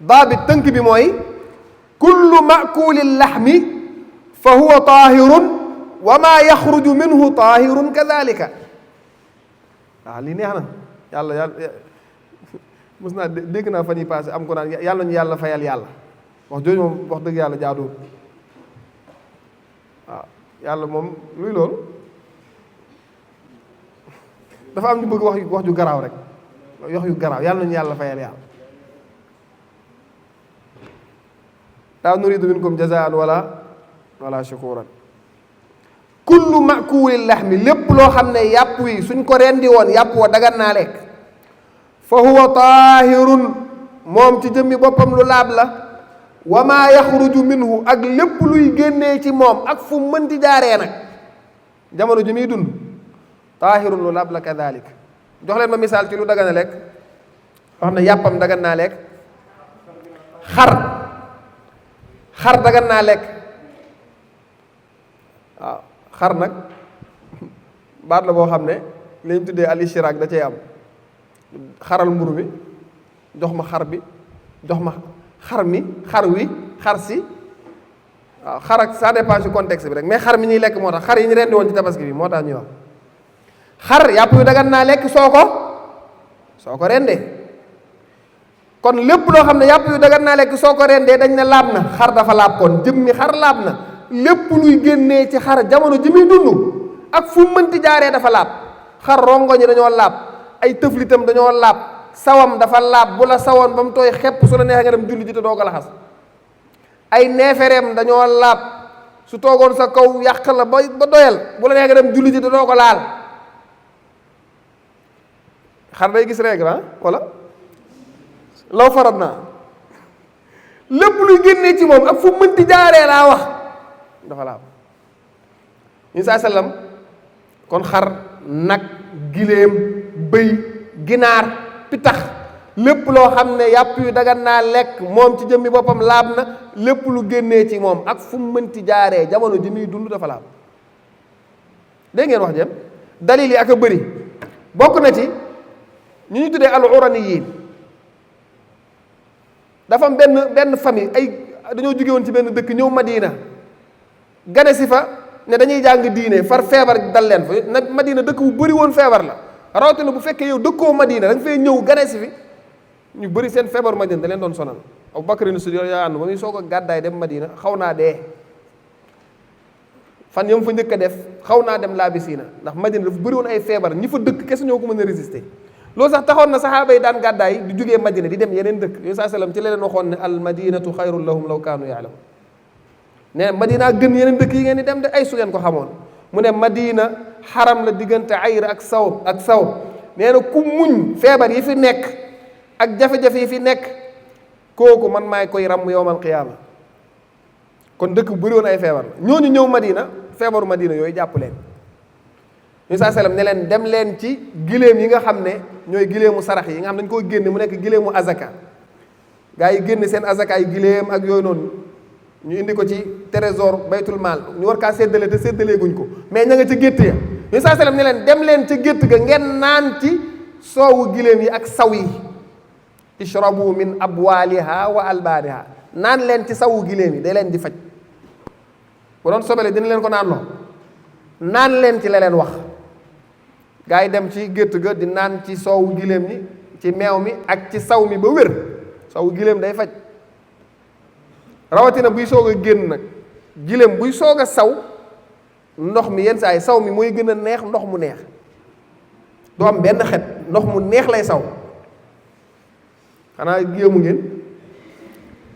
daabit tënk bi mooy kullu makulil laxmi fa huwa taahirun wa ma yaxruju minhu taahirun kadalika. waaw lii neex na yàlla mos naa dégg naa fan yi passé am ko naan yàlla ñu yàlla fayal yàlla wax jooju moom wax dëgg yàlla jaaduwul. waaw yàlla moom luy loolu dafa am ñu bëgg wax ju garaaw rek wax yu garaaw yàlla nañu yàlla fayal yàlla. laa nuridu minkum jazaan wala shukuran. kullu makuulil laxmi lépp loo xam ne yàpp wi suñ ko rendi woon yàpp wa dagan naa lekk fa huwa taahirun moom ci jëmmi boppam lu laab la wa maa yaxruju minhu ak lépp luy génnee ci moom ak fu mën di jaaree nag jamono ji muy dund taahirun lu laab la kadalik. jox leen ma misaal ci lu dagan a lekk loo xam ne yàppam dagan naa lekk. xar dagan naa lekk. waaw xar nag baat la boo xam ne li ñu tuddee al ishraak da cee am xaral mburu mi jox ma xar bi jox ma xar mi xar wi xar si waaw xar ak ça dépend ci contexte bi rek mais xar mi ñuy lekk moo tax xar yi ñu rendi woon ci tabaski bi moo tax ñuy wax xar yàpp yu dagan naa lekk soo ko rendee. kon lépp loo xam ne yàpp yu dagan naa lekk soo ko rendee dañ ne laab na xar dafa laab kon jëmmi xar laab na lépp luy génnee ci xar jamono ji muy dund ak fu mënti jaaree dafa laab. xar rongoñi dañoo laab ay tëflitam dañoo laab sawam dafa laab bu la sawoon ba mu tooy xepp su la neexee nga dem julli ji te doo ko laxas. ay neefereem dañoo laab su toogoon sa kaw yàq la ba doyal bu la neexee nga dem julli ji te doo ko laal. xar day gis règle wala law farat naa lépp luy génnee ci moom ak fu mënti jaaree laa wax dafa laab. ñu saa sallam kon xar nag giléem bëy ginaar pitax lépp loo xam ne yàpp yu dagan naa lekk moom ci jëmmi boppam laab na lépp lu génnee ci moom ak fu mu mënti jaaree jamono ji muy dund dafa laab. dégg ngeen wax jëm dalil yi ak a bëri bokk na ci ñu ñu tuddee al uraniyin dafa am benn famille ay dañoo jóge woon ci benn dëkk ñëw Madina gane si fa ne dañuy jàng diine far feebar dal leen fa nag Madina dëkk bu bëri woon feebar la rawatina bu fekkee yow dëkkoo Madina da nga fay ñëw gane si fi ñu bëri seen feebar Madina da leen doon sonal. Abu Bakr as-Siddiq yaa ànd ba muy soog a gàddaay dem Madina xaw naa dee fan yam fa njëkk a def xaw naa dem laabisiina ndax Madina dafa bëri woon ay feebar ñi fa dëkk kese ñoo ko mën a résister. loolu sax taxoon na saxaaba yi daan gàddaay di jógee Madina di dem yeneen dëkk yooyu saa sallam ci la leen waxoon ne al madinatu xayrun lahum law kaanu yaalamun ne Madina gën yeneen dëkk yi ngeen di dem de ay su ngeen ko xamoon. mu ne Madina xaram la diggante ayr ak saw nee na ku muñ feebar yi fi nekk ak jafe-jafe yi fi nekk kooku man maay koy ràmm yowmal qiyaama. kon dëkk bu bëri woon ay feebar la ñooñu ñëw Madina feebaru Madina yooyu jàpp leen. ñu saa sallam ne leen dem leen ci giléem yi nga xam ne ñooy giléemu sarax yi nga xam dañ koo génne mu nekk giléemu azaka gaa yi génne seen azaka ay giléem ak yooyu noonu ñu indi ko ci trésor baytul maal ñu war kaa séddale te séddalee guñ ko mais ña nga ca gétt ya. ñu saa sallam ne leen dem leen ca gétt ga ngeen naan ci soowu giléem yi ak saw yi ishrabu min abwaaliha wa albaaniha naan leen ci sawu giléem yi day leen di faj bu doon sobele dina leen ko naan loo naan leen ci la leen wax. gaa yi dem ci gétt ga di naan ci soowu giléem ni ci meew mi ak ci saw mi ba wér sawu giléem day faj rawatina buy soog a génn nag giléem buy soog a saw ndox mi yenn saa yi saw mi mooy gën a neex ndox mu neex du am benn xet ndox mu neex lay saw xanaa yéemu ngeen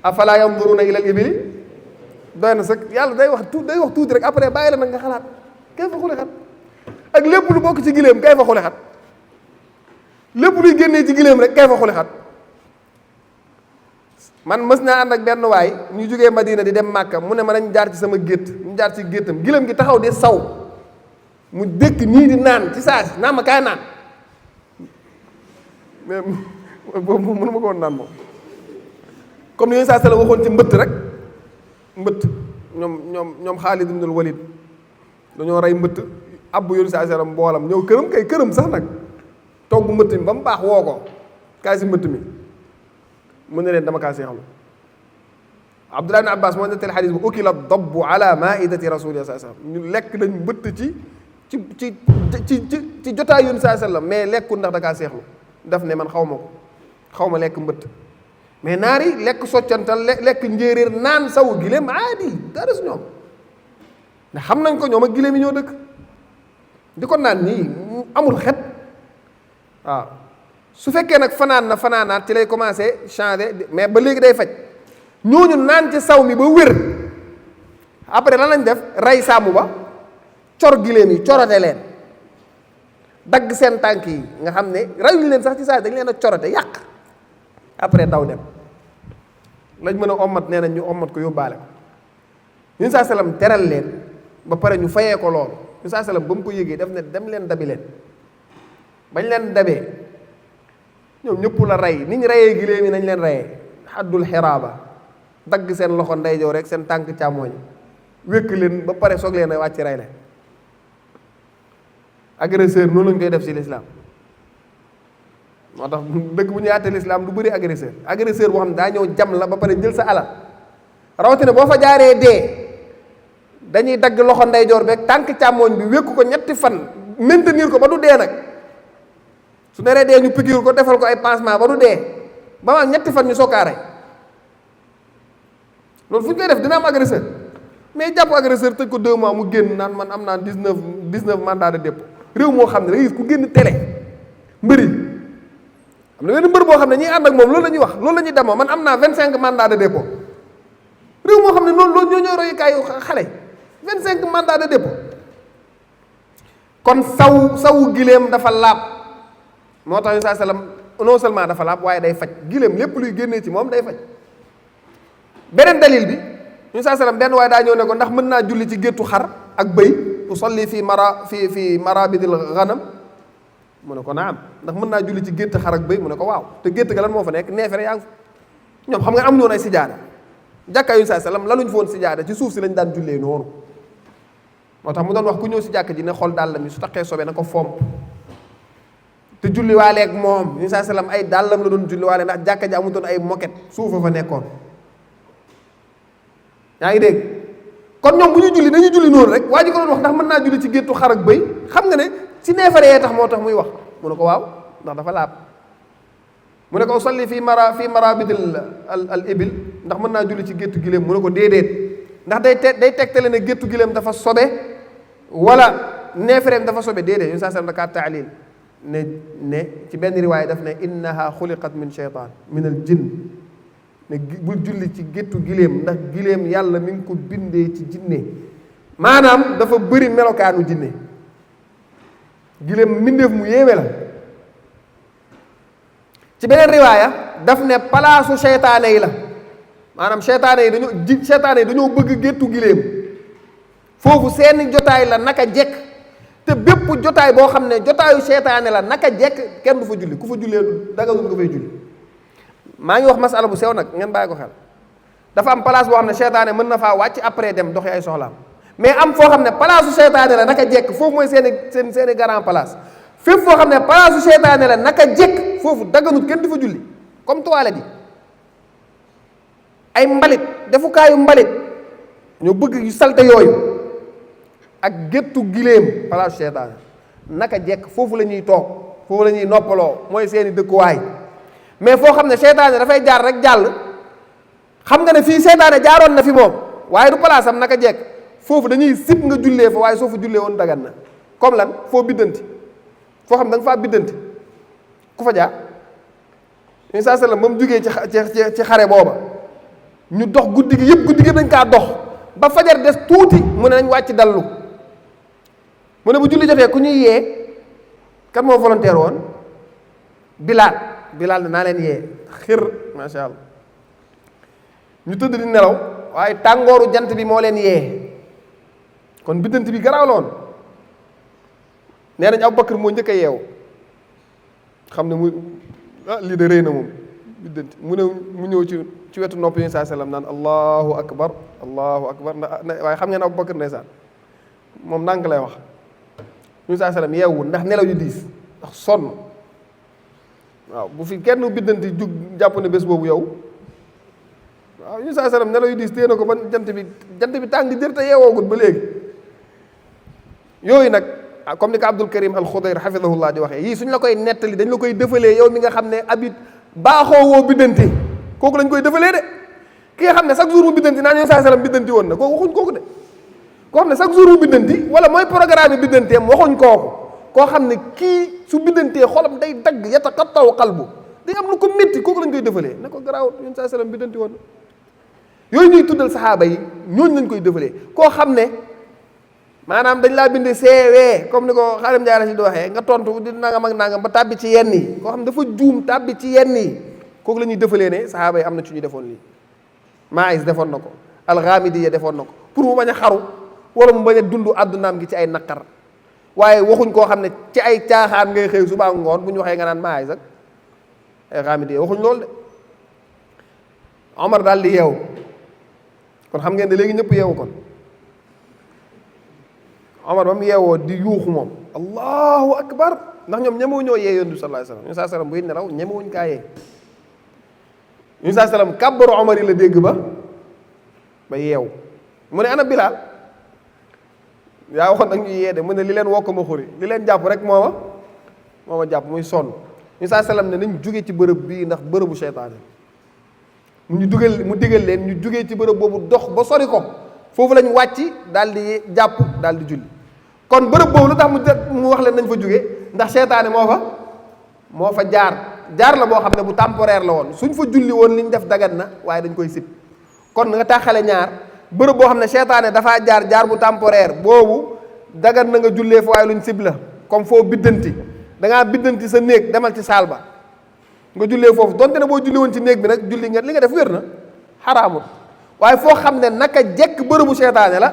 afala yanzuruna ilal ibili doy na sax yàlla day wax tuuti rek après bàyyi la nag nga xalaat kay fa xule xat ak lépp lu bokk ci giléem kay fa xule xat lépp luy génnee ci giléem rek kay fa xule xat man mës naa ànd ak benn waay ñu jógee Madina di dem Màkka mu ne ma nañ jaar ci sama gétt ñu jaar ci géttam giléem gi taxaw di saw mu dëkk nii di naan ci saa si naan ma kaay naan mais boobu mënu ma ko woon naan moom comme ni yooyu saa la waxoon ci mbëtt rek mbëtt ñoom Xaalid ibn Walid dañoo rey mbëtt abbu yoonu saa sallam mboolam ñëw këram sax nag togg mbëtt mi ba mu baax woo ko kaay si mbëtt mi mu ne leen dama kaa seexlu Abdullah ibn Abbas moo nettali xadis bu ukila dabbu ala maidati rasulillah sallallahu alayhi wasallam ñu lekk nañ mbëtt ci jotaay yoon sallallahu alayhi wasallam mais lekkul ndax da kaa seexlu daf ne man xaw ma ko xaw ma lekk mbëtt mais naar yi lekk soccantal lekk njéeréer naan sawu gileem aadi dara su ñoom ndax xam nañ ko ñoom ak gileem yi ñoo dëkk di ko naan nii amul xet waaw su fekkee nag fanaan na fanaanaat ci lay commencé changer mais ba léegi day faj ñooñu naan ci saw mi ba wér après lan lañ def rey sàmm ba cor gileem yi corote leen dagg seen tànk yi nga xam ne reyuñu leen sax ci saa dañ leen a corote yàq après daw dem lañ mën a ommat nee nañ ñu ommat ko yóbbaale ko ñun saa salaam teral leen ba pare ñu fayee ko loolu ñun saa salaam ba mu ko yëgee def ne dem leen dabi leen bañ leen dabee ñoom ñëpp la rey ni ñu reyee gileem yi nañ leen reyee xaddul xiraaba dagg seen loxo ndeyjoor rek seen tànk càmmooñ wékk leen ba pare soog leen a wàcc rey leen agresseur noonu lañ koy def ci lislaam moo tax dëkk bu ñu àttee lislaam du bëri agresseur boo xam ne daa ñëw jam la ba pare jël sa alal rawatina boo fa jaaree dee dañuy dagg loxo ndeyjoor beeg tànk càmmooñ bi wékk ko ñetti fan maintenir ko ba du dee nag su neree dee ñu piqûre ko defal ko ay pansement ba du dee ba ma ñetti fan ñu sokkaare loolu fu ñu koy def dina am agresseur mais jàpp agresseur tëj ko 2 mois mu génn naan man am naa 19 mandat de dépôt réew moo xam ne da ngay gis ku génn télé mbëri am na benn mbër boo xam ne ñiy ànd ak moom loolu la ñuy wax loolu la ñuy demoo man am naa 25 mandat de dépôt réew moo xam ne loolu ñoo ñoo royukaayu xale 25 mandat de dépôt kon sawu gileem dafa laab moo tax yu saa sallam non seulement dafa laab waaye day faj gileem lépp luy génnee ci moom day faj beneen dalil bi ñu saa sallam benn waaye daa ñëw ne ko ndax mën naa julli ci géttu xar ak bëy usalli fi marabidil ghanam mu ne ko naam ndax mën naa julli ci gétt xar ak bëy mu ne ko waaw te gétt ga lan moo fa nekk neefere yaa ngi fa ñoom xam nga am ñoon ay sijaada jàkka yu saa sallam laluñ fa woon sijaada ci suuf si lañ daan jullee noonu moo tax mu doon wax ku ñëw si jàkk ji ne xool dàllam yi su taxee sobe na ko fomp te julliwaaleeg moom yu saa sallam ay dàllam la doon julliwaale ndax jàkka ji amutoon ay moquette suufa fa nekkoon yaa ngi dégg kon ñoom bu ñu julli dañuy julli noonu rek waa ji ko doon wax ndax mën naa julli ci géttu xar ak bëy xam nga ne ci neefare yee tax moo tax muy wax mu ne ko waaw ndax dafa laab mu ne ko usalli fi marabidil al ibil ndax mën naa julli ci géttu giléem mu ne ko déedéet ndax day tegtale ne géttu giléem dafa sobe wala neefareem dafa sobe déedéet yu saa sallam dakaa taalil ne ci benn riwaaya daf ne innaha xuliqat min shaytaan min al jinn ne bul julli ci géttu giléem ndax giléem yàlla mi ngi ko bindee ci jinne maanaam dafa bëri melokaanu jinne giléem mbindeef mu yéeme la ci beneen riwaaya daf ne palaasu seytaane yi la maanaam seytaane yi dañoo bëgg géttu giléem foofu seeni jotaay la naka jekk te bépp jotaay boo xam ne jotaayu seytaane la naka jekk kenn du fa julli ku fa jullee daganul nga fay julli maa ngi wax masala bu sew nag ngeen bàyyi ko xel dafa am place boo xam ne seytaane mën na faa wàcc après dem doxi ay soxlaam mais am foo xam ne palaasu seytaane la naka jekk foofu mooy seeni grand place fépp foo xam ne palaasu seytaane la naka jekk foofu daganut kenn du fa julli comme toilette yi ay mbalit defukaayu mbalit ñoo bëgg yu salte yooyu ak géttu giléem palaasu seytaane naka jekk foofu la ñuy toog foofu la ñuy noppaloo mooy seeni dëkkuwaay mais foo xam ne seytaane dafay jaar rek jàll xam nga ne fii seytaane jaaroon na fi moom waaye du place am naka jekk foofu dañuy sib nga jullee fa waaye soo fa jullee woon dagan na comme lan foo biddanti foo xam da nga faa biddanti ku fa jaar ñu saa sallam ba mu jugee ci xare booba ñu dox guddi gi yëpp dañ kaa dox ba fajar des tuuti mu ne nañ wàcc dallu mu ne bu julli jotee ku ñuy yee kan moo volontaire woon Bilaal ne naa leen yee xir macha allah ñu tëdd di nelaw waaye tàngooru jant bi moo leen yee kon biddanti bi garaaw la woon nee nañ Abubakar moo njëkk a yeewu xam ne lii de rëy na moom biddanti mu ñëw ci wetu nopp yi saa sallam naan allahu akbar ndax waaye xam ngeen Abubakar ndeysaan moom ndànk lay wax ñu saa sallam yeewul ndax nelaw yu diis ndax sonn waaw bu fi kenn biddanti jug jàpp ne bés boobu yow waaw yonent saa sallam nelaw yu diis téye na ko ba jant bi tàng jër te yeewoogut ba léegi. yooyu nag comme ni ko Abdul Karim al Xudayr xafidahullah di waxee yii suñ la koy nettali dañ la koy dëfalee yow mi nga xam ne abit baaxoo woo biddanti kooku lañ koy dëfalee de ki nga xam ne chaque jour mu biddanti naan yonent saa sallam biddanti woon na kooku waxuñ kooku de koo xam ne chaque jour mu biddanti wala mooy programme biddanteem waxuñ kooku koo xam ne kii su biddantee xolam day dagg yataqattaw qalbu day am lu ko métti kooku lañ koy dëfalee ne ko garaawut yonent saa sallam biddanti woon na yooyu ñuy tuddal saxaaba yi ñooñu lañ koy dëfalee koo xam ne maanaam dañ laa bind CV comme ni ko Xaadim Njaay si di waxee nga tontu di nangam ak nangam ba tàbbi ci yenn yi koo xam ne dafa juum tàbbi ci yenn yi kooku la ñuy dëfalee ne saxaaba yi am na ci ñu defoon lii Maïs defoon na ko Alxaamidiya defoon na ko pour mu bañ a xaru wala mu bañ a dund àddunaam gi ci ay naqar waaye waxuñ koo xam ne ci ay caaxaan ngay xëy suba ngoon bu ñu waxee nga naan Maïs ak ay Xaamidiya waxuñ loolu de Omar daal di yeewu kon xam ngeen ne léegi ñëpp yeewu kon Omar ba mu yeewoo di yuuxu moom allahu akbar ndax ñoom ñemewuñ ñoo yee yonent bi sallallahu alayhi wasallam yonent saa sallam buy nelaw ñemewuñ kaa yee yonent saa sallam kàbbaru Omar yi la dégg ba yeewu mu ne ana Bilaal yaa waxoon nag ñu yee de mu ne li leen wokk ma xuri li leen jàpp rek moo ma jàpp muy sonn yonent saa sallam ne nañ jóge ci bërëb bii ndax bërëbu seytaane mu digal leen ñu jógee ci bërëb boobu dox ba sori ko foofu lañ wàcc daal di jàpp daal di julli kon bërëb boobu lu tax mu wax leen nañ fa jóge ndax seytaane moo fa jaar la boo xam ne bu temporaire la woon suñ fa julli woon li ñu def dagat na waaye dañ koy sib kon nga taxale ñaar bërëb boo xam ne seytaane dafaa jaar bu temporaire boobu dagat na nga jullee fa waaye luñ sib la comme foo biddanti da ngaa biddanti sa néeg demal ci saal ba nga jullee foofu donte ne boo julli woon ci néeg bi nag julli nga li nga def wér na xaraamul waaye foo xam ne naka jekk bërëbu seytaane la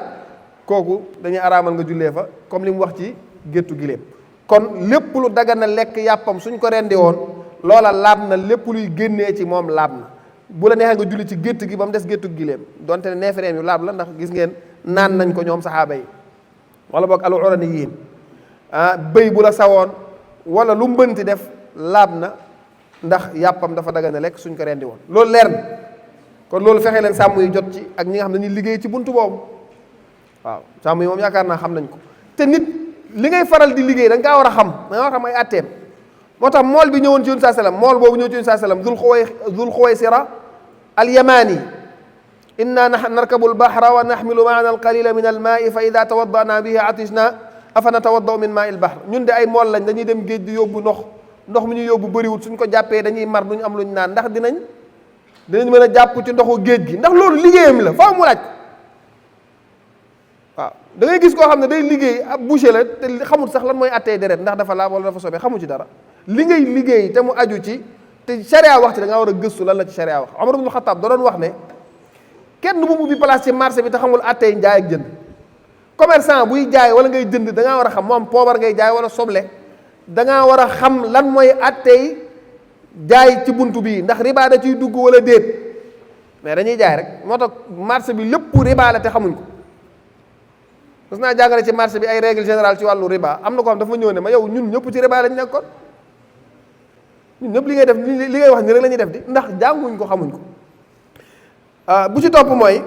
kooku dañuy araamal nga jullee fa comme li mu wax ci géttu giléem kon lépp lu dagan na lekk yàppam suñ ko rendi woon loola laab na lépp luy génnee ci moom laab na bu la neexee nga julli ci gétt gi ba mu des géttu giléem donte ne neefereem yu laab la ndax gis ngeen naan nañ ko ñoom saxaaba yi wala boog al uraniyiin bëy bu la sawoon wala lu mbënti def laab na ndax yàppam dafa dagan na lekk suñ ko rendi woon loolu leer na kon loolu fexe leen sàmm yi jot ci ak ñi nga xam ne dañuy liggéey ci buntu boobu waaw sàmm yi moom yaakaar naa xam nañ ko te nit li ngay faral di liggéey da nga kaa war a xam da nga war a xam ay atteem moo tax mool bi ñëwoon ci yonent saa sallam mool boobu ñëw ci yonent saa sallam Zul Xuwaysira al yamani inna narkabu al bahra wa naxmilu maana al qalila min al maai fa ida tawaddana bihi atishna afa natawaddau min maa il bahr ñun de ay mool lañ dañuy dem géej di yóbbu ndox mi ñu yóbbu bëriwut suñ ko jàppee dañuy mar duñu am luñ naan ndax dinañ mën a jàpp ci ndoxu géej gi ndax loolu liggéeyam la faaw mu laaj waaw da ngay gis koo xam ne day liggéey ab boucher la te xamul sax lan mooy attee deret ndax dafa laab wala dafa sobee xamu ci dara li ngay liggéey te mu aju ci te charia wax ci da ngaa war a gëstu lan la ci charia wax Omar ibn Khattab da doon wax ne kenn bu mu ubbi place ci marché bi te xamul attee njaay ak jënd commerçant buy jaay wala ngay jënd da ngaa war a xam moom poobar ngay jaay wala soble da ngaa war a xam lan mooy attey jaay ci buntu bii ndax riba da ciy dugg wala déet mais dañuy jaay rek moo tax marché bi lépp riba la te xamuñ ko mas naa jàngale ci marché bi ay règle générale ci wàllu riba am na ko xam dafa ma ñëw ne ma yow ñun ñëpp ci riba lañ nekkoon ñun ñëpp li ngay def li ngay wax ni rek la ñuy def di ndax jànguñ ko xamuñ ko bu ci topp mooy